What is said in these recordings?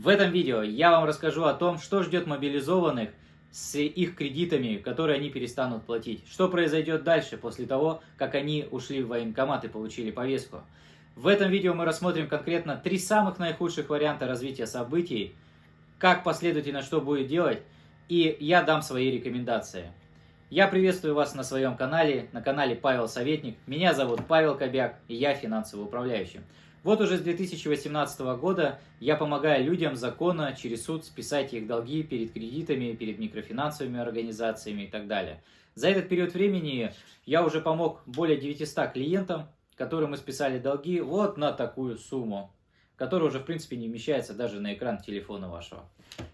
В этом видео я вам расскажу о том, что ждет мобилизованных с их кредитами, которые они перестанут платить. Что произойдет дальше, после того, как они ушли в военкомат и получили повестку. В этом видео мы рассмотрим конкретно 3 самых наихудших варианта развития событий, как последовательно что будет делать, и я дам свои рекомендации. Я приветствую вас на своем канале, на канале Павел Советник. Меня зовут Павел Кобяк, и я финансовый управляющий. Вот уже с 2018 года я помогаю людям законно через суд списать их долги перед кредитами, перед микрофинансовыми организациями и так далее. За этот период времени я уже помог более 900 клиентам, которым мы списали долги вот на такую сумму, которая уже в принципе не вмещается даже на экран телефона вашего.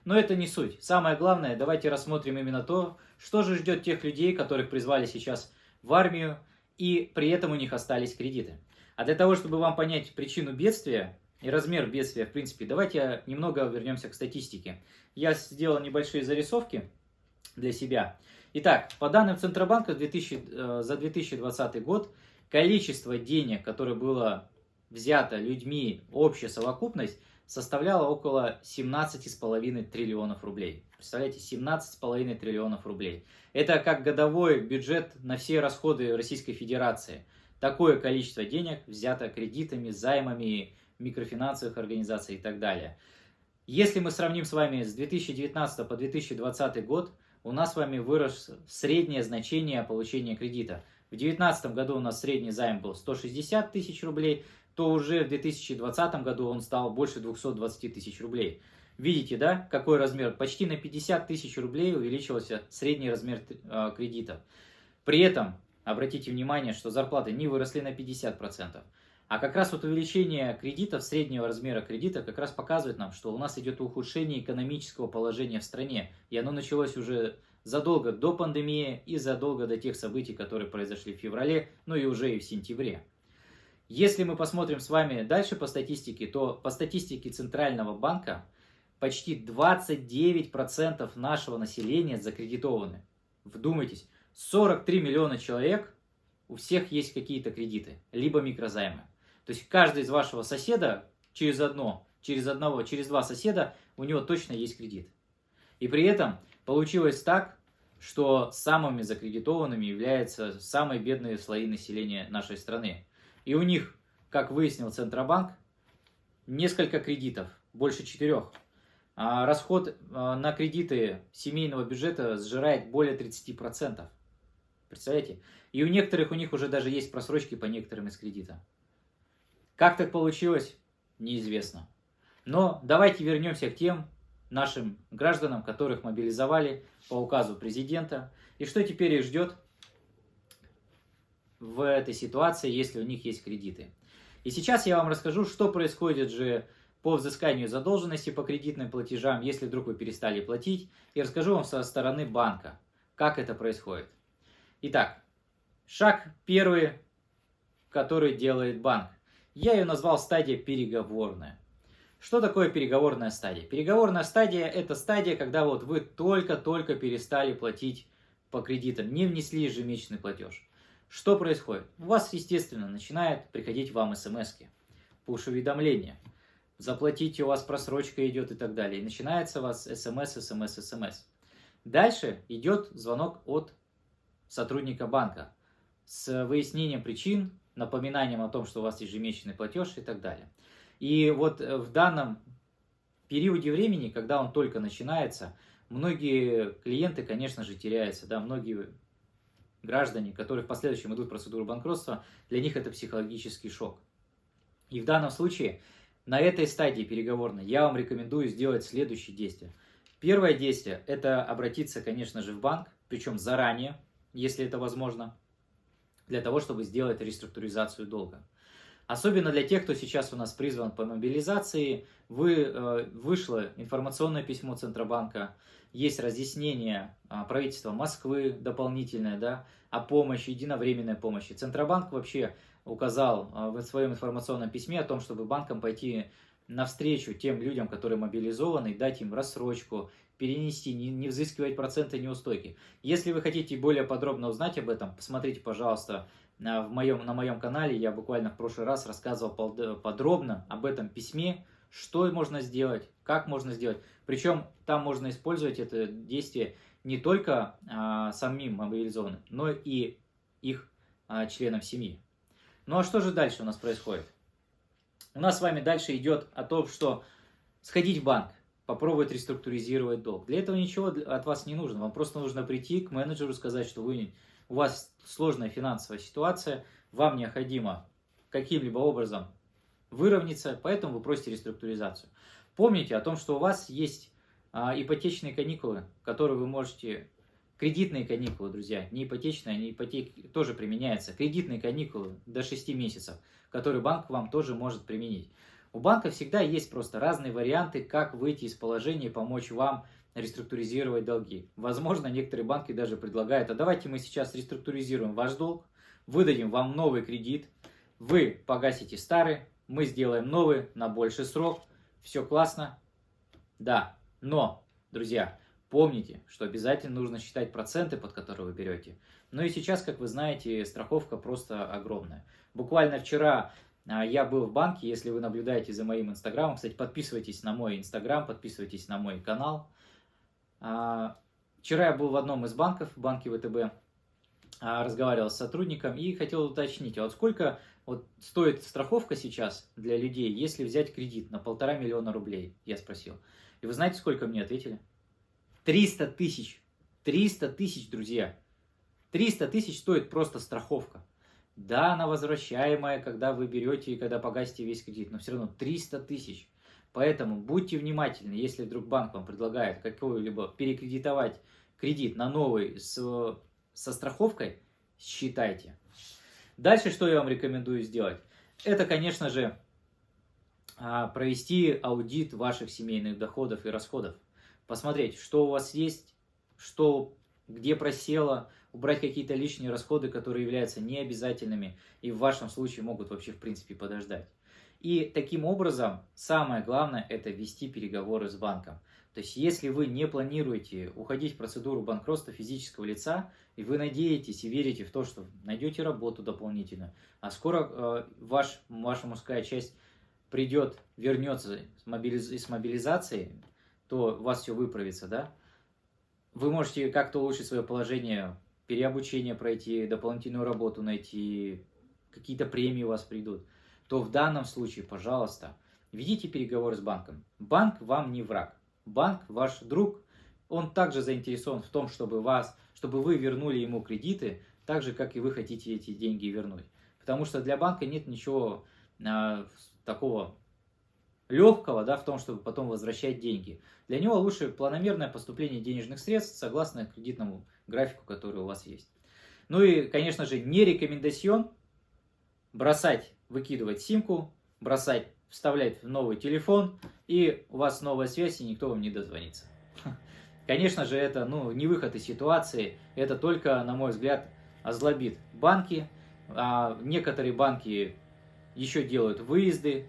Но это не суть. Самое главное, давайте рассмотрим именно то, что же ждет тех людей, которых призвали сейчас в армию, и при этом у них остались кредиты. А для того, чтобы вам понять причину бедствия и размер бедствия, в принципе, давайте немного вернемся к статистике. Я сделал небольшие зарисовки для себя. Итак, по данным Центробанка за 2020 год, количество денег, которое было взято людьми, общая совокупность, составляла около 17,5 триллионов рублей. Представляете, 17,5 триллионов рублей. Это как годовой бюджет на все расходы Российской Федерации. Такое количество денег взято кредитами, займами, микрофинансовых организаций и так далее. Если мы сравним с вами с 2019 по 2020 год, у нас с вами вырос среднее значение получения кредита. В 2019 году у нас средний займ был 160 тысяч рублей, то уже в 2020 году он стал больше 220 тысяч рублей. Видите, да, какой размер? Почти на 50 тысяч рублей увеличился средний размер кредита. При этом, обратите внимание, что зарплаты не выросли на 50%. А как раз вот увеличение кредитов, среднего размера кредита, как раз показывает нам, что у нас идет ухудшение экономического положения в стране. И оно началось уже задолго до пандемии и задолго до тех событий, которые произошли в феврале, ну и уже и в сентябре. Если мы посмотрим с вами дальше по статистике, то по статистике Центрального банка почти 29% нашего населения закредитованы. Вдумайтесь, 43 миллиона человек, у всех есть какие-то кредиты, либо микрозаймы. То есть каждый из вашего соседа через два соседа у него точно есть кредит. И при этом получилось так, что самыми закредитованными являются самые бедные слои населения нашей страны. И у них, как выяснил Центробанк, несколько кредитов, больше 4. А расход на кредиты семейного бюджета сжирает более 30%. Представляете? И у некоторых у них уже даже есть просрочки по некоторым из кредита. Как так получилось, неизвестно. Но давайте вернемся к тем нашим гражданам, которых мобилизовали по указу президента. И что теперь их ждет в этой ситуации, если у них есть кредиты. И сейчас я вам расскажу, что происходит же по взысканию задолженности по кредитным платежам, если вдруг вы перестали платить, и расскажу вам со стороны банка, как это происходит. Итак, шаг первый, который делает банк. Я ее назвал стадия переговорная. Что такое переговорная стадия? Переговорная стадия – это стадия, когда вот вы только-только перестали платить по кредитам, не внесли ежемесячный платеж. Что происходит? У вас, естественно, начинает приходить вам смс-ки, пуш-уведомления. Заплатите, у вас просрочка идет и так далее. И начинается у вас смс. Дальше идет звонок от сотрудника банка с выяснением причин, напоминанием о том, что у вас ежемесячный платеж и так далее. И вот в данном периоде времени, когда он только начинается, многие клиенты, конечно же, теряются, да, многие граждане, которые в последующем идут в процедуру банкротства, для них это психологический шок. И в данном случае на этой стадии переговорной я вам рекомендую сделать следующие действия. Первое действие – это обратиться, конечно же, в банк, причем заранее, если это возможно, для того, чтобы сделать реструктуризацию долга. Особенно для тех, кто сейчас у нас призван по мобилизации, вышло информационное письмо Центробанка, есть разъяснение правительства Москвы дополнительное, да, о помощи, единовременной помощи. Центробанк вообще указал в своем информационном письме о том, чтобы банкам пойти навстречу тем людям, которые мобилизованы, дать им рассрочку, перенести, не взыскивать проценты неустойки. Если вы хотите более подробно узнать об этом, посмотрите, пожалуйста, на моем канале. Я буквально в прошлый раз рассказывал подробно об этом письме, что можно сделать, как можно сделать. Причем там можно использовать это действие не только самим мобилизованным, но и их членам семьи. Ну а что же дальше у нас происходит? У нас с вами дальше идет о том, что сходить в банк, попробовать реструктуризировать долг. Для этого ничего от вас не нужно. Вам просто нужно прийти к менеджеру, сказать, что у вас сложная финансовая ситуация, вам необходимо каким-либо образом выровняться, поэтому вы просите реструктуризацию. Помните о том, что у вас есть ипотечные каникулы, которые вы можете... Кредитные каникулы, друзья, не ипотечные, они ипотеки тоже применяются. Кредитные каникулы до 6 месяцев, которые банк вам тоже может применить. У банка всегда есть просто разные варианты, как выйти из положения и помочь вам реструктуризировать долги. Возможно, некоторые банки даже предлагают, а давайте мы сейчас реструктуризируем ваш долг, выдадим вам новый кредит, вы погасите старый, мы сделаем новый на больший срок, все классно. Да, но, друзья, помните, что обязательно нужно считать проценты, под которые вы берете. Ну и сейчас, как вы знаете, страховка просто огромная. Буквально вчера я был в банке, если вы наблюдаете за моим инстаграмом. Кстати, подписывайтесь на мой инстаграм, подписывайтесь на мой канал. Вчера я был в одном из банков, в банке ВТБ, разговаривал с сотрудником и хотел уточнить, а вот сколько стоит страховка сейчас для людей, если взять кредит на 1,5 миллиона рублей, я спросил. И вы знаете, сколько мне ответили? 300 тысяч. 300 тысяч, друзья. 300 тысяч стоит просто страховка. Да, она возвращаемая, когда вы берете и когда погасите весь кредит, но все равно 300 тысяч. Поэтому будьте внимательны, если вдруг банк вам предлагает какой-либо перекредитовать кредит на новый со страховкой, считайте. Дальше что я вам рекомендую сделать? Это, конечно же, провести аудит ваших семейных доходов и расходов. Посмотреть, что у вас есть, где просело, убрать какие-то лишние расходы, которые являются необязательными и в вашем случае могут вообще в принципе подождать. И таким образом, самое главное, это вести переговоры с банком. То есть, если вы не планируете уходить в процедуру банкротства физического лица, и вы надеетесь и верите в то, что найдете работу дополнительно, а скоро ваша мужская часть вернется с мобилизации, то у вас все выправится, да? Вы можете как-то улучшить свое положение, переобучение пройти, дополнительную работу найти, какие-то премии у вас придут, то в данном случае, пожалуйста, ведите переговоры с банком. Банк вам не враг. Банк ваш друг, он также заинтересован в том, чтобы вы вернули ему кредиты, так же, как и вы хотите эти деньги вернуть. Потому что для банка нет ничего такого легкого, да, в том, чтобы потом возвращать деньги. Для него лучше планомерное поступление денежных средств согласно кредитному графику, который у вас есть. Ну и, конечно же, не рекомендацион бросать, выкидывать симку, вставлять в новый телефон, и у вас новая связь, и никто вам не дозвонится. Конечно же, это не выход из ситуации, это только, на мой взгляд, озлобит банки. Некоторые банки еще делают выезды.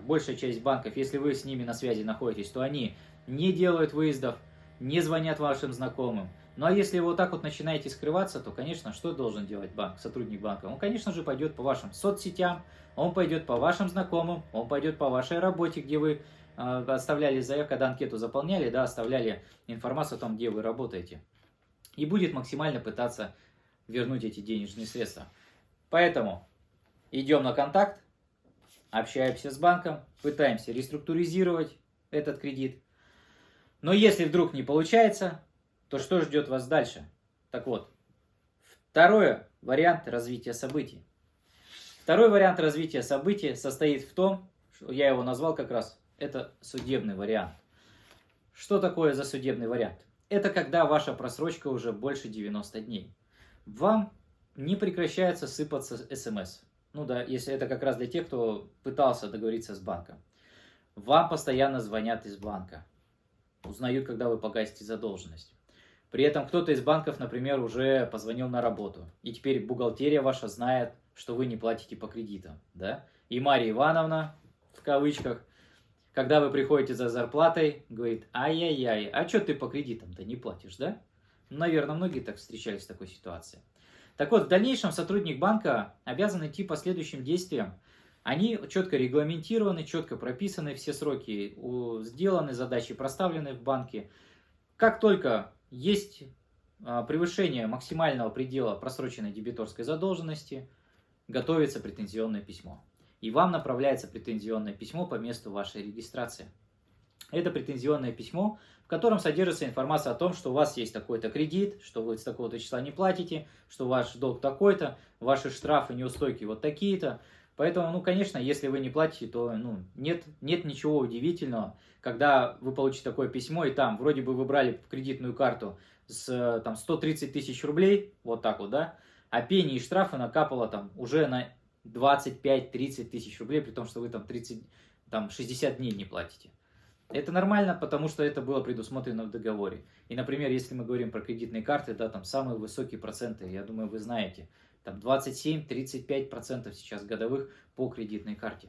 Большая часть банков, если вы с ними на связи находитесь, то они не делают выездов, не звонят вашим знакомым. Ну а если вы вот так вот начинаете скрываться, то, конечно, что должен делать сотрудник банка? Он, конечно же, пойдет по вашим соцсетям, он пойдет по вашим знакомым, он пойдет по вашей работе, где вы оставляли заявку, когда анкету заполняли, да, оставляли информацию о том, где вы работаете. И будет максимально пытаться вернуть эти денежные средства. Поэтому идем на контакт, общаемся с банком, пытаемся реструктуризировать этот кредит. Но если вдруг не получается, то что ждет вас дальше? Так вот, второй вариант развития событий. Второй вариант развития событий состоит в том, что я его назвал как раз, это судебный вариант. Что такое за судебный вариант? Это когда ваша просрочка уже больше 90 дней. Вам не прекращается сыпаться СМС. Ну да, если это как раз для тех, кто пытался договориться с банком. Вам постоянно звонят из банка. Узнают, когда вы погасите задолженность. При этом кто-то из банков, например, уже позвонил на работу. И теперь бухгалтерия ваша знает, что вы не платите по кредитам. Да? И Марья Ивановна, в кавычках, когда вы приходите за зарплатой, говорит: ай-яй-яй, а что ты по кредитам-то не платишь, да? Наверное, многие так встречались в такой ситуации. Так вот, в дальнейшем сотрудник банка обязан идти по следующим действиям. Они четко регламентированы, четко прописаны, все сроки сделаны, задачи проставлены в банке. Как только есть превышение максимального предела просроченной дебиторской задолженности, готовится претензионное письмо. И вам направляется претензионное письмо по месту вашей регистрации. Это претензионное письмо, в котором содержится информация о том, что у вас есть такой-то кредит, что вы с такого-то числа не платите, что ваш долг такой-то, ваши штрафы, неустойки вот такие-то. Поэтому, конечно, если вы не платите, то нет ничего удивительного, когда вы получите такое письмо, и там вроде бы вы брали кредитную карту с 130 тысяч рублей, вот так вот, да, а пени и штрафы накапало там уже на 25-30 тысяч рублей, при том, что вы там 60 дней не платите. Это нормально, потому что это было предусмотрено в договоре. И, например, если мы говорим про кредитные карты, да, там самые высокие проценты, я думаю, вы знаете, там 27-35% сейчас годовых по кредитной карте.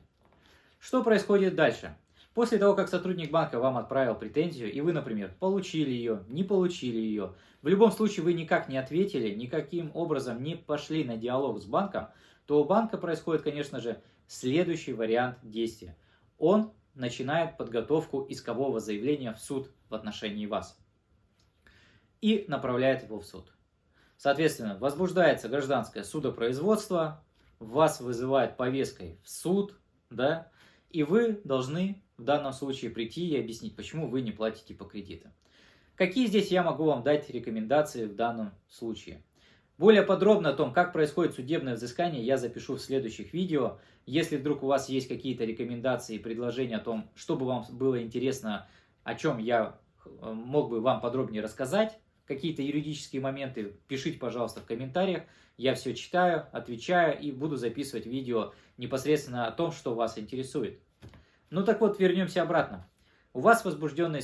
Что происходит дальше? После того, как сотрудник банка вам отправил претензию, и вы, например, получили ее, не получили ее, в любом случае вы никак не ответили, никаким образом не пошли на диалог с банком, то у банка происходит, конечно же, следующий вариант действия. Он начинает подготовку искового заявления в суд в отношении вас и направляет его в суд. Соответственно, возбуждается гражданское судопроизводство, вас вызывают повесткой в суд, да, и вы должны в данном случае прийти и объяснить, почему вы не платите по кредиту. Какие здесь я могу вам дать рекомендации в данном случае? Более подробно о том, как происходит судебное взыскание, я запишу в следующих видео. Если вдруг у вас есть какие-то рекомендации и предложения о том, что бы вам было интересно, о чем я мог бы вам подробнее рассказать, какие-то юридические моменты, пишите, пожалуйста, в комментариях. Я все читаю, отвечаю и буду записывать видео непосредственно о том, что вас интересует. Ну так вот, вернемся обратно. У вас возбужденное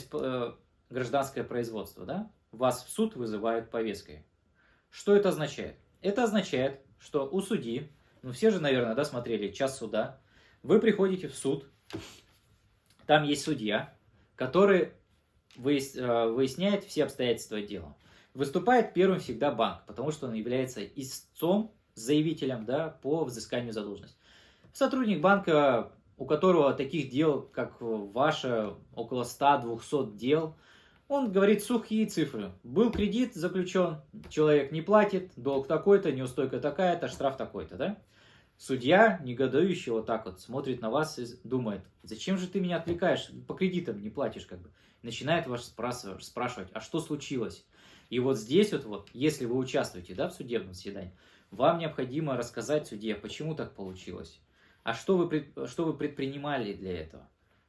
гражданское производство, да? Вас в суд вызывают повесткой. Что это означает? Это означает, что у судьи, все же, наверное, да, смотрели «Час суда», вы приходите в суд, там есть судья, который выясняет все обстоятельства дела. Выступает первым всегда банк, потому что он является истцом, заявителем, да, по взысканию задолженности. Сотрудник банка, у которого таких дел, как ваше, около 100-200 дел, он говорит сухие цифры. Был кредит заключен, человек не платит, долг такой-то, неустойка такая-то, штраф такой-то, да? Судья, негодующий, вот так вот смотрит на вас и думает, зачем же ты меня отвлекаешь, по кредитам не платишь, как бы. Начинает вас спрашивать, а что случилось? И вот здесь вот, если вы участвуете, да, в судебном заседании, вам необходимо рассказать судье, почему так получилось. А что вы предпринимали для этого?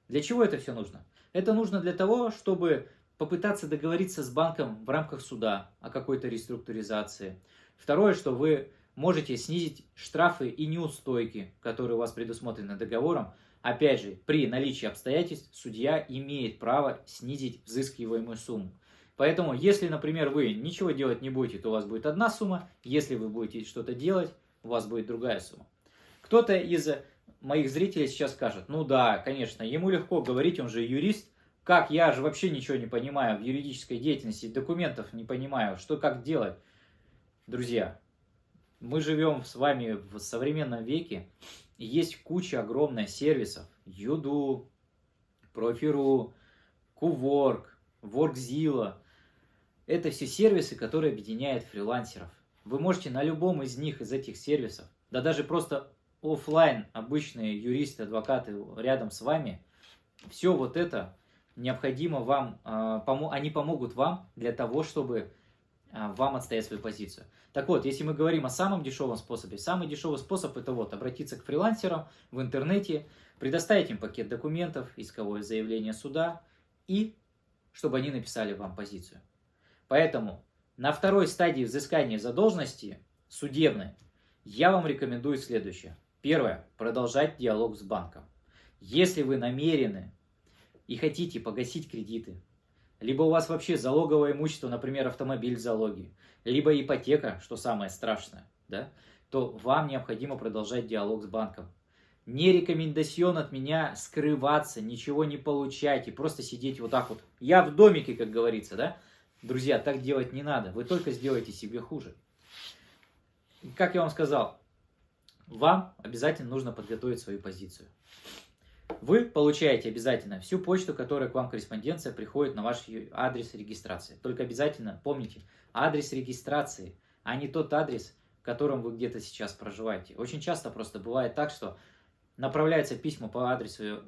Для чего это все нужно? Это нужно для того, чтобы попытаться договориться с банком в рамках суда о какой-то реструктуризации. Второе, что вы можете снизить штрафы и неустойки, которые у вас предусмотрены договором. Опять же, при наличии обстоятельств судья имеет право снизить взыскиваемую сумму. Поэтому, если, например, вы ничего делать не будете, то у вас будет одна сумма. Если вы будете что-то делать, у вас будет другая сумма. Кто-то из моих зрителей сейчас скажет, ну да, конечно, ему легко говорить, он же юрист. Как, я же вообще ничего не понимаю в юридической деятельности, документов не понимаю, что как делать. Друзья, мы живем с вами в современном веке, и есть куча огромная сервисов. Юду, Профи.ру, Kuwork, Workzilla. Это все сервисы, которые объединяют фрилансеров. Вы можете на любом из них, из этих сервисов, да даже просто офлайн, обычные юристы, адвокаты рядом с вами, все вот это необходимо вам, они помогут вам для того, чтобы вам отстоять свою позицию. Так вот, если мы говорим о самом дешевом способе, самый дешевый способ это вот обратиться к фрилансерам в интернете, предоставить им пакет документов, исковое заявление суда и чтобы они написали вам позицию. Поэтому на второй стадии взыскания задолженности судебной я вам рекомендую следующее. Первое. Продолжать диалог с банком. Если вы намерены и хотите погасить кредиты, либо у вас вообще залоговое имущество, например, автомобиль в залоге, либо ипотека, что самое страшное, да, то вам необходимо продолжать диалог с банком. Не рекомендацион от меня скрываться, ничего не получать и просто сидеть вот так вот. Я в домике, как говорится, да? Друзья, так делать не надо, вы только сделаете себе хуже. Как я вам сказал, вам обязательно нужно подготовить свою позицию. Вы получаете обязательно всю почту, которая к вам корреспонденция приходит на ваш адрес регистрации. Только обязательно помните, адрес регистрации, а не тот адрес, в котором вы где-то сейчас проживаете. Очень часто просто бывает так, что направляются письма по адресу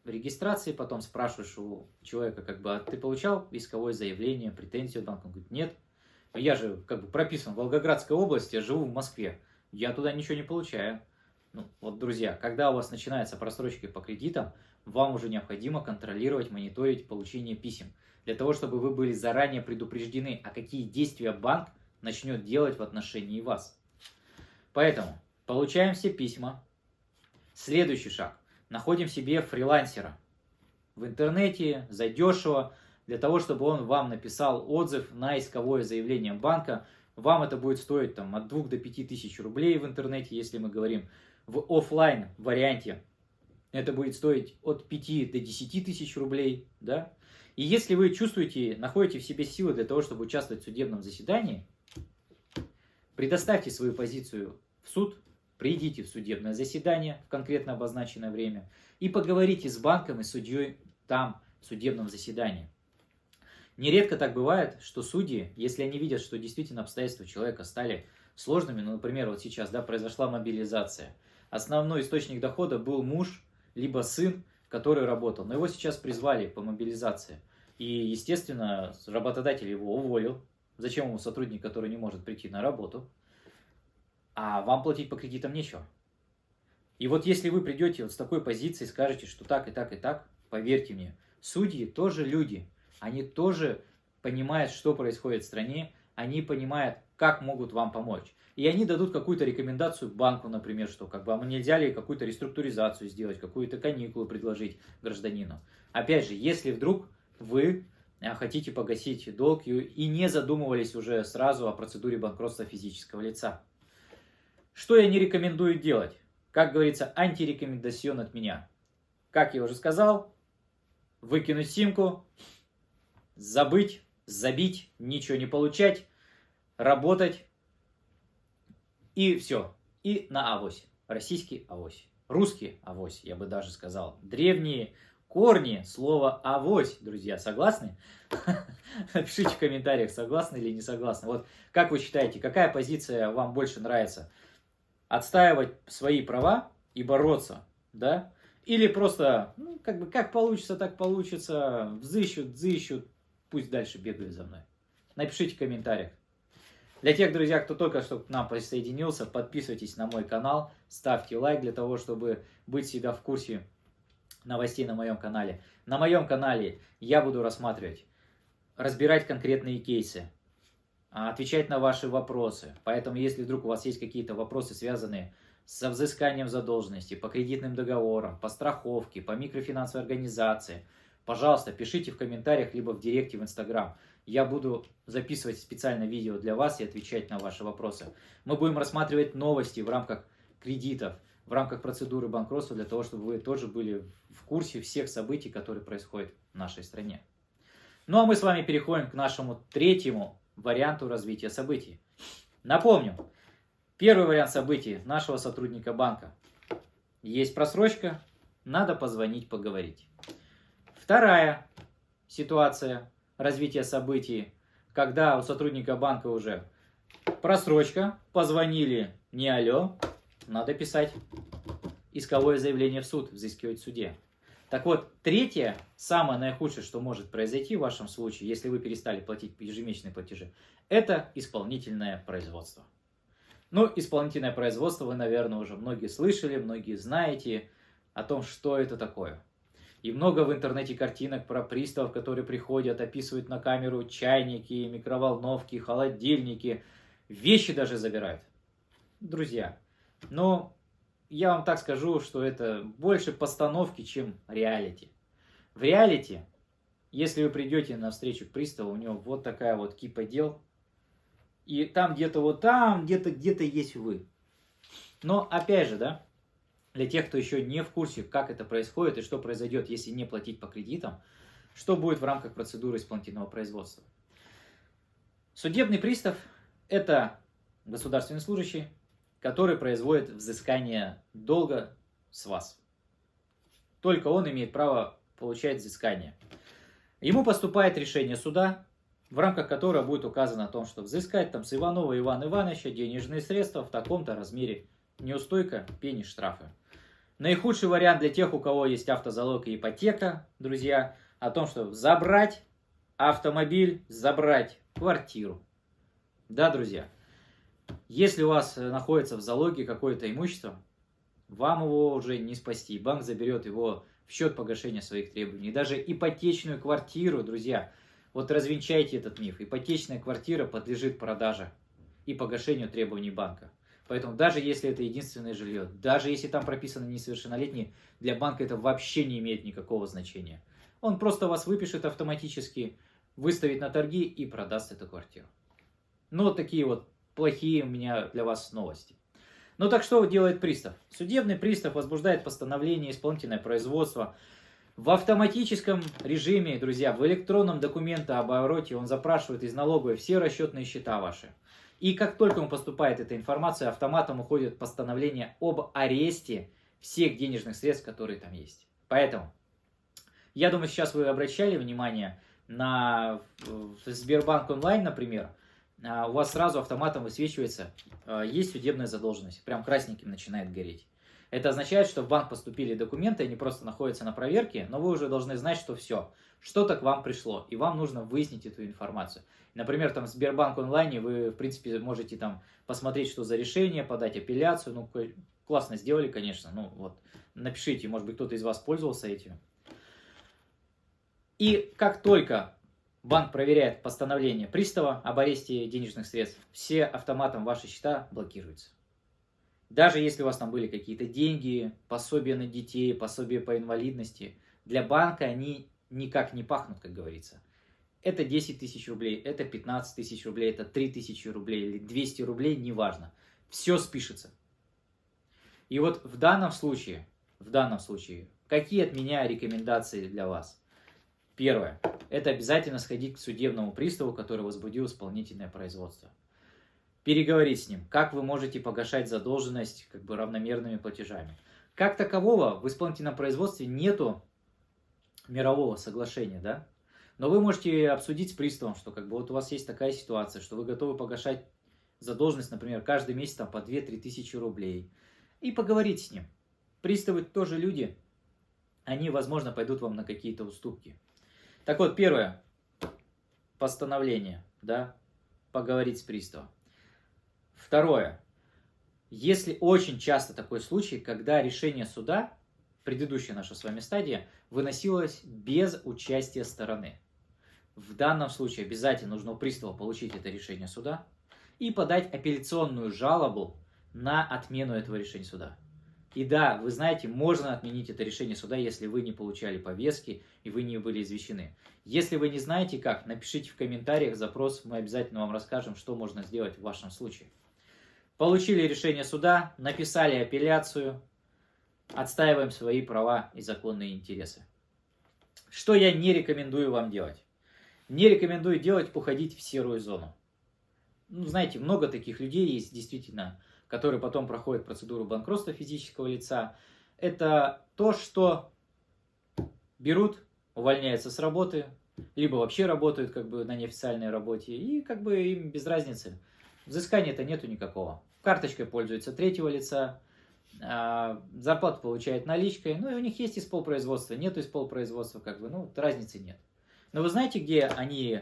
регистрации, потом спрашиваешь у человека, а ты получал исковое заявление, претензию от банка? Он говорит, нет. Я же прописан в Волгоградской области, я живу в Москве. Я туда ничего не получаю. Друзья, когда у вас начинается просрочка по кредитам, вам уже необходимо контролировать, мониторить получение писем. Для того, чтобы вы были заранее предупреждены, а какие действия банк начнет делать в отношении вас. Поэтому получаем все письма. Следующий шаг. Находим себе фрилансера в интернете, задешево, для того, чтобы он вам написал отзыв на исковое заявление банка. Вам это будет стоить от 2 до 5 тысяч рублей в интернете, если мы говорим в офлайн варианте. Это будет стоить от 5 до 10 тысяч рублей. Да? И если вы находите в себе силы для того, чтобы участвовать в судебном заседании, предоставьте свою позицию в суд, придите в судебное заседание в конкретно обозначенное время и поговорите с банком и судьей там, в судебном заседании. Нередко так бывает, что судьи, если они видят, что действительно обстоятельства человека стали сложными, например, сейчас произошла мобилизация, основной источник дохода был муж, либо сын, который работал, но его сейчас призвали по мобилизации. И, естественно, работодатель его уволил. Зачем ему сотрудник, который не может прийти на работу? А вам платить по кредитам нечего. И если вы придете с такой позиции, скажете, что так и так и так, поверьте мне, судьи тоже люди. Они тоже понимают, что происходит в стране, они понимают, как могут вам помочь. И они дадут какую-то рекомендацию банку, например, что нельзя ли какую-то реструктуризацию сделать, какую-то каникулу предложить гражданину. Опять же, если вдруг вы хотите погасить долг и не задумывались уже сразу о процедуре банкротства физического лица. Что я не рекомендую делать? Как говорится, антирекомендацион от меня. Как я уже сказал, выкинуть симку, забыть, забить, ничего не получать, работать и все. И на авось. Российский авось. Русский авось, я бы даже сказал. Древние корни слова авось, друзья, согласны? Напишите в комментариях, согласны или не согласны. Как вы считаете, какая позиция вам больше нравится? Отстаивать свои права и бороться, да? Или просто, как получится, так получится, взыщут, пусть дальше бегают за мной. Напишите в комментариях. Для тех, друзья, кто только что к нам присоединился, подписывайтесь на мой канал, ставьте лайк для того, чтобы быть всегда в курсе новостей на моем канале. На моем канале я буду разбирать конкретные кейсы, отвечать на ваши вопросы. Поэтому, если вдруг у вас есть какие-то вопросы, связанные со взысканием задолженности, по кредитным договорам, по страховке, по микрофинансовой организации, пожалуйста, пишите в комментариях, либо в директе в Инстаграм. Я буду записывать специально видео для вас и отвечать на ваши вопросы. Мы будем рассматривать новости в рамках кредитов, в рамках процедуры банкротства, для того, чтобы вы тоже были в курсе всех событий, которые происходят в нашей стране. Ну а мы с вами переходим к нашему третьему варианту развития событий. Напомню, первый вариант событий нашего сотрудника банка. Есть просрочка, надо позвонить, поговорить. Вторая ситуация развития событий, когда у сотрудника банка уже просрочка, позвонили, не алло, надо писать исковое заявление в суд, взыскивать в суде. Так вот, третье, самое наихудшее, что может произойти в вашем случае, если вы перестали платить ежемесячные платежи, это исполнительное производство. Исполнительное производство вы, наверное, уже многие слышали, многие знаете о том, что это такое. И много в интернете картинок про приставов, которые приходят, описывают на камеру чайники, микроволновки, холодильники, вещи даже забирают. Друзья, я вам так скажу, что это больше постановки, чем реалити. В реалити, если вы придете на встречу к приставу, у него вот такая вот кипа дел, и там где-то есть вы. Но опять же, да, для тех, кто еще не в курсе, как это происходит и что произойдет, если не платить по кредитам, что будет в рамках процедуры исполнительного производства. Судебный пристав – это государственный служащий, который производит взыскание долга с вас. Только он имеет право получать взыскание. Ему поступает решение суда, в рамках которого будет указано о том, что взыскать там с Иванова Ивана Ивановича денежные средства в таком-то размере. Неустойка, пени, штрафы. Наихудший вариант для тех, у кого есть автозалог и ипотека, друзья, о том, что забрать автомобиль, забрать квартиру. Да, друзья, если у вас находится в залоге какое-то имущество, вам его уже не спасти. Банк заберет его в счет погашения своих требований. Даже ипотечную квартиру, друзья, вот развенчайте этот миф. Ипотечная квартира подлежит продаже и погашению требований банка. Поэтому даже если это единственное жилье, даже если там прописаны несовершеннолетние, для банка это вообще не имеет никакого значения. Он просто вас выпишет автоматически, выставит на торги и продаст эту квартиру. Ну, вот такие вот плохие у меня для вас новости. Ну так что делает пристав? Судебный пристав возбуждает постановление, исполнительное производство. В автоматическом режиме, друзья, в электронном документообороте он запрашивает из налоговой все расчетные счета ваши. И как только ему поступает эта информация, автоматом уходит постановление об аресте всех денежных средств, которые там есть. Поэтому, я думаю, сейчас вы обращали внимание на Сбербанк онлайн, например, у вас сразу автоматом высвечивается, есть судебная задолженность, прям красненьким начинает гореть. Это означает, что в банк поступили документы, они просто находятся на проверке, но вы уже должны знать, что все, что-то к вам пришло, и вам нужно выяснить эту информацию. Например, там в Сбербанк онлайне вы, в принципе, можете там посмотреть, что за решение, подать апелляцию, ну, классно сделали, конечно, ну, вот, напишите, может быть, кто-то из вас пользовался этим. И как только банк проверяет постановление пристава об аресте денежных средств, все автоматом ваши счета блокируются. Даже если у вас там были какие-то деньги, пособия на детей, пособия по инвалидности, для банка они никак не пахнут, как говорится. Это 10 тысяч рублей, это 15 тысяч рублей, это 3 тысячи рублей или 200 рублей, неважно. Все спишется. И вот в данном случае, какие от меня рекомендации для вас? Первое. Это обязательно сходить к судебному приставу, который возбудил исполнительное производство. Переговорить с ним, как вы можете погашать задолженность равномерными платежами. Как такового в исполнительном производстве нету мирового соглашения, да? Но вы можете обсудить с приставом, что вот у вас есть такая ситуация, что вы готовы погашать задолженность, например, каждый месяц по 2-3 тысячи рублей. И поговорить с ним. Приставы тоже люди, они, возможно, пойдут вам на какие-то уступки. Так вот, первое, постановление, да, поговорить с приставом. Второе, если очень часто такой случай, когда решение суда, предыдущая наша с вами стадия, выносилось без участия стороны. В данном случае обязательно нужно у пристава получить это решение суда и подать апелляционную жалобу на отмену этого решения суда. И да, вы знаете, можно отменить это решение суда, если вы не получали повестки и вы не были извещены. Если вы не знаете как, напишите в комментариях запрос, мы обязательно вам расскажем, что можно сделать в вашем случае. Получили решение суда, написали апелляцию, отстаиваем свои права и законные интересы. Что я не рекомендую вам делать? Не рекомендую делать уходить в серую зону. Ну, знаете, много таких людей есть, действительно, которые потом проходят процедуру банкротства физического лица. Это то, что берут, увольняются с работы, либо вообще работают на неофициальной работе, и им без разницы. Взыскания-то нету никакого. Карточкой пользуются третьего лица, зарплату получают наличкой, ну и у них есть исполпроизводство, нету исполпроизводства, разницы нет. Но вы знаете, где они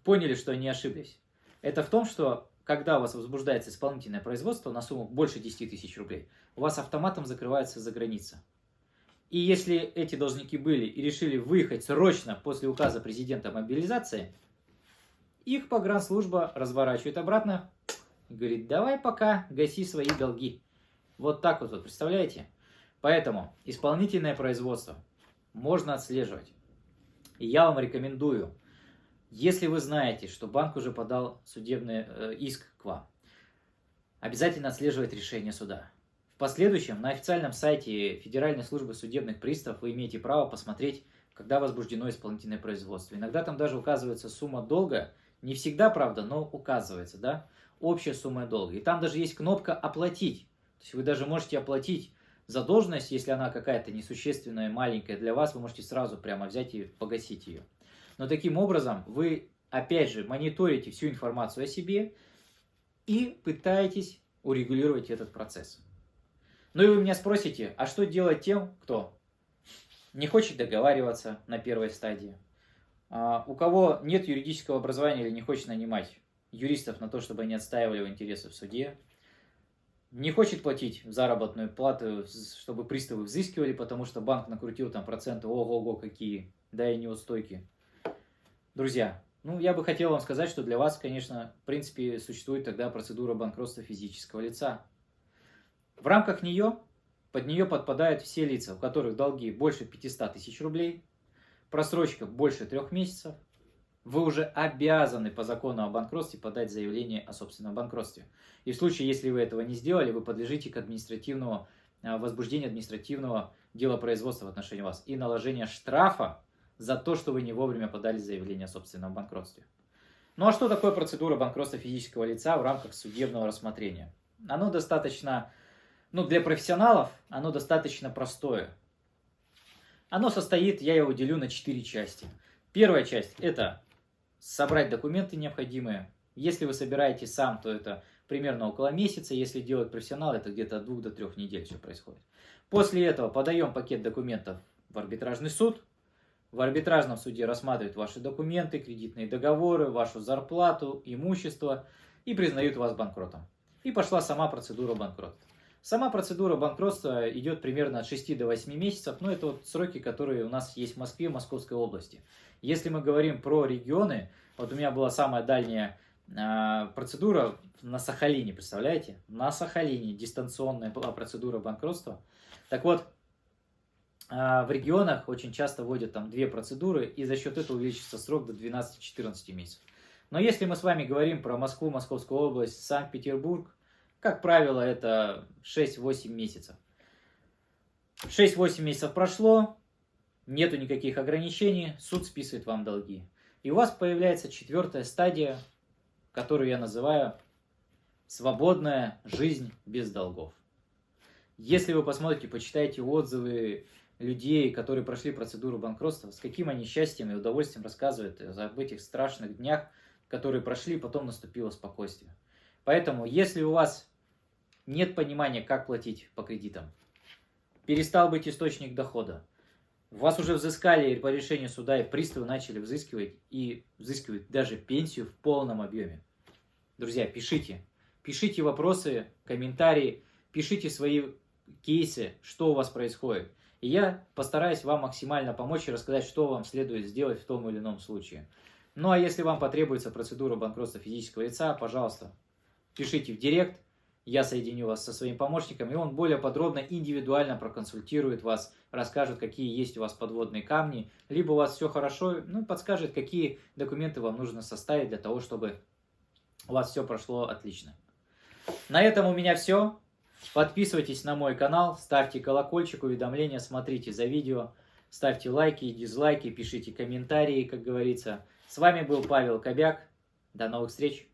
поняли, что они ошиблись? Это в том, что когда у вас возбуждается исполнительное производство на сумму больше 10 тысяч рублей, у вас автоматом закрывается заграница. И если эти должники были и решили выехать срочно после указа президента о мобилизации, их погранслужба разворачивает обратно и говорит: давай пока гаси свои долги. Вот так вот, представляете? Поэтому исполнительное производство можно отслеживать. И я вам рекомендую, если вы знаете, что банк уже подал судебный иск к вам, обязательно отслеживать решение суда. В последующем на официальном сайте Федеральной службы судебных приставов вы имеете право посмотреть, когда возбуждено исполнительное производство. Иногда там даже указывается сумма долга, Не всегда, правда, но указывается, да, общая сумма долга. И там даже есть кнопка «Оплатить». То есть вы даже можете оплатить задолженность, если она какая-то несущественная, маленькая для вас, вы можете сразу прямо взять и погасить ее. Но таким образом вы, опять же, мониторите всю информацию о себе и пытаетесь урегулировать этот процесс. Ну и вы меня спросите, а что делать тем, кто не хочет договариваться на первой стадии, у кого нет юридического образования или не хочет нанимать юристов на то, чтобы они отстаивали его интересы в суде, не хочет платить заработную плату, чтобы приставы взыскивали, потому что банк накрутил там проценты, ого-го какие, да и неустойки. Друзья, ну я бы хотел вам сказать, что для вас, конечно, в принципе, существует тогда процедура банкротства физического лица. В рамках нее, под нее подпадают все лица, у которых долги больше 500 тысяч рублей, просрочка больше 3 месяцев, вы уже обязаны по закону о банкротстве подать заявление о собственном банкротстве. И в случае, если вы этого не сделали, вы подлежите к возбуждению административного дела производства в отношении вас и наложения штрафа за то, что вы не вовремя подали заявление о собственном банкротстве. Ну а что такое процедура банкротства физического лица в рамках судебного рассмотрения? Оно достаточно, для профессионалов, оно достаточно простое. Оно состоит, я его делю на 4 части. Первая часть – это собрать документы необходимые. Если вы собираете сам, то это примерно около месяца. Если делают профессионал, это где-то от 2 до 3 недель все происходит. После этого подаем пакет документов в арбитражный суд. В арбитражном суде рассматривают ваши документы, кредитные договоры, вашу зарплату, имущество и признают вас банкротом. И пошла сама процедура банкротства. Сама процедура банкротства идет примерно от 6 до 8 месяцев, но это вот сроки, которые у нас есть в Москве, в Московской области. Если мы говорим про регионы, вот у меня была самая дальняя процедура на Сахалине, представляете? На Сахалине дистанционная была процедура банкротства. Так вот, в регионах очень часто вводят там 2 процедуры, и за счет этого увеличится срок до 12-14 месяцев. Но если мы с вами говорим про Москву, Московскую область, Санкт-Петербург, как правило, это 6-8 месяцев. 6-8 месяцев прошло, нету никаких ограничений, суд списывает вам долги. И у вас появляется 4-я стадия, которую я называю «свободная жизнь без долгов». Если вы посмотрите, почитаете отзывы людей, которые прошли процедуру банкротства, с каким они счастьем и удовольствием рассказывают об этих страшных днях, которые прошли, потом наступило спокойствие. Поэтому, если у вас нет понимания, как платить по кредитам, перестал быть источник дохода, вас уже взыскали по решению суда, и приставы начали взыскивать, и взыскивают даже пенсию в полном объеме. Друзья, пишите. Пишите вопросы, комментарии, пишите свои кейсы, что у вас происходит. И я постараюсь вам максимально помочь и рассказать, что вам следует сделать в том или ином случае. Ну а если вам потребуется процедура банкротства физического лица, пожалуйста, пишите в директ, я соединю вас со своим помощником, и он более подробно, индивидуально проконсультирует вас, расскажет, какие есть у вас подводные камни, либо у вас все хорошо, подскажет, какие документы вам нужно составить для того, чтобы у вас все прошло отлично. На этом у меня все. Подписывайтесь на мой канал, ставьте колокольчик, уведомления, смотрите за видео, ставьте лайки, дизлайки, пишите комментарии, как говорится. С вами был Павел Кобяк. До новых встреч!